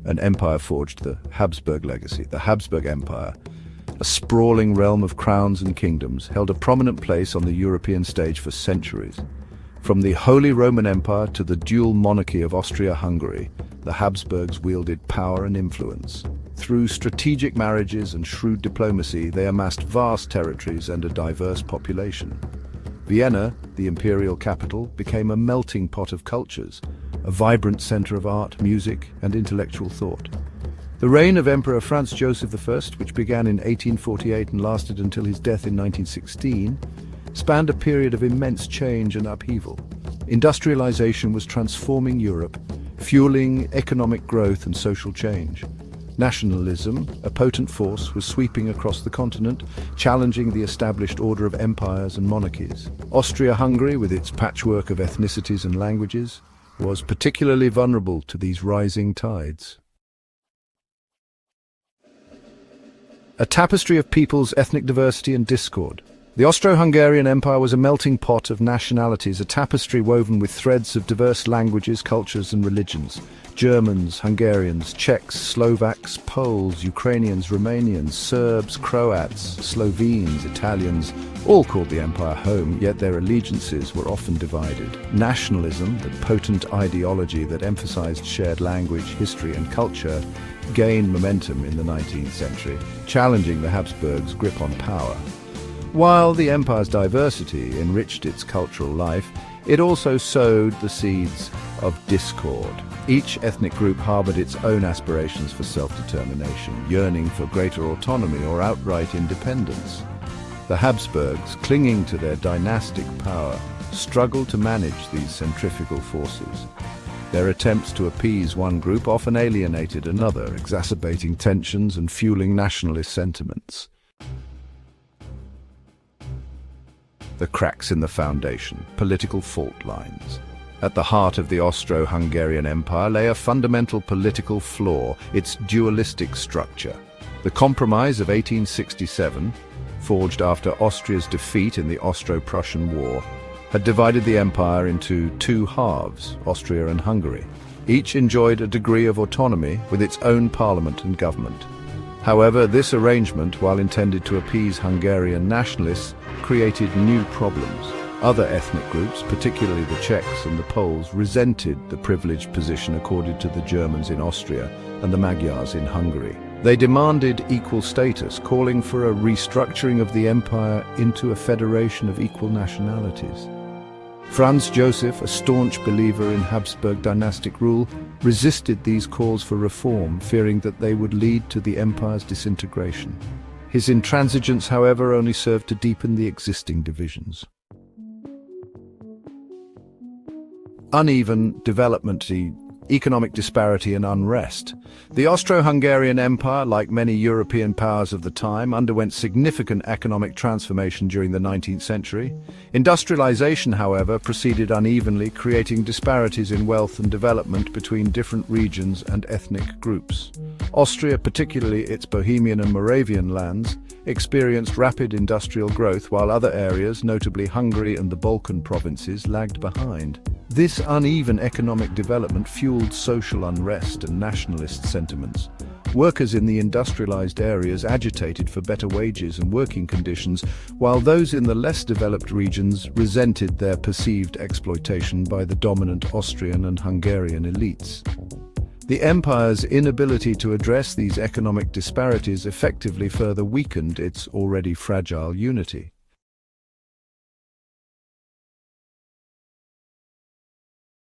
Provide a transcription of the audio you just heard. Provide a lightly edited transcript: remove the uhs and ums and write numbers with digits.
an empire forged the Habsburg legacy. The Habsburg Empire, a sprawling realm of crowns and kingdoms, held a prominent place on the European stage for centuries. From the Holy Roman Empire to the dual monarchy of Austria-Hungary, the Habsburgs wielded power and influence. Through strategic marriages and shrewd diplomacy, they amassed vast territories and a diverse population. Vienna, the imperial capital, became a melting pot of cultures, a vibrant center of art, music, and intellectual thought. The reign of Emperor Franz Joseph I, which began in 1848 and lasted until his death in 1916, spanned a period of immense change and upheaval. Industrialization was transforming Europe, fueling economic growth and social change. Nationalism, a potent force, was sweeping across the continent, challenging the established order of empires and monarchies. Austria-Hungary, with its patchwork of ethnicities and languages, was particularly vulnerable to these rising tides. A tapestry of peoples, ethnic diversity and discord. The Austro-Hungarian Empire was a melting pot of nationalities, a tapestry woven with threads of diverse languages, cultures and religions. Germans, Hungarians, Czechs, Slovaks, Poles, Ukrainians, Romanians, Serbs, Croats, Slovenes, Italians, all called the empire home, yet their allegiances were often divided. Nationalism, the potent ideology that emphasized shared language, history and culture, gained momentum in the 19th century, challenging the Habsburgs' grip on power. While the empire's diversity enriched its cultural life, it also sowed the seeds of discord. Each ethnic group harbored its own aspirations for self-determination, yearning for greater autonomy or outright independence. The Habsburgs, clinging to their dynastic power, struggled to manage these centrifugal forces. Their attempts to appease one group often alienated another, exacerbating tensions and fueling nationalist sentiments. The cracks in the foundation, political fault lines. At the heart of the Austro-Hungarian Empire lay a fundamental political flaw, its dualistic structure. The Compromise of 1867, forged after Austria's defeat in the Austro-Prussian War, had divided the empire into two halves, Austria and Hungary. Each enjoyed a degree of autonomy with its own parliament and government. However, this arrangement, while intended to appease Hungarian nationalists, created new problems. Other ethnic groups, particularly the Czechs and the Poles, resented the privileged position accorded to the Germans in Austria and the Magyars in Hungary. They demanded equal status, calling for a restructuring of the empire into a federation of equal nationalities. Franz Joseph, a staunch believer in Habsburg dynastic rule, resisted these calls for reform, fearing that they would lead to the empire's disintegration. His intransigence, however, only served to deepen the existing divisions. Uneven development, economic disparity and unrest. The Austro-Hungarian Empire, like many European powers of the time, underwent significant economic transformation during the 19th century. Industrialization, however, proceeded unevenly, creating disparities in wealth and development between different regions and ethnic groups. Austria, particularly its Bohemian and Moravian lands, experienced rapid industrial growth, while other areas, notably Hungary and the Balkan provinces, lagged behind. This uneven economic development fueled social unrest and nationalist sentiments. Workers in the industrialized areas agitated for better wages and working conditions, while those in the less developed regions resented their perceived exploitation by the dominant Austrian and Hungarian elites. The empire's inability to address these economic disparities effectively further weakened its already fragile unity.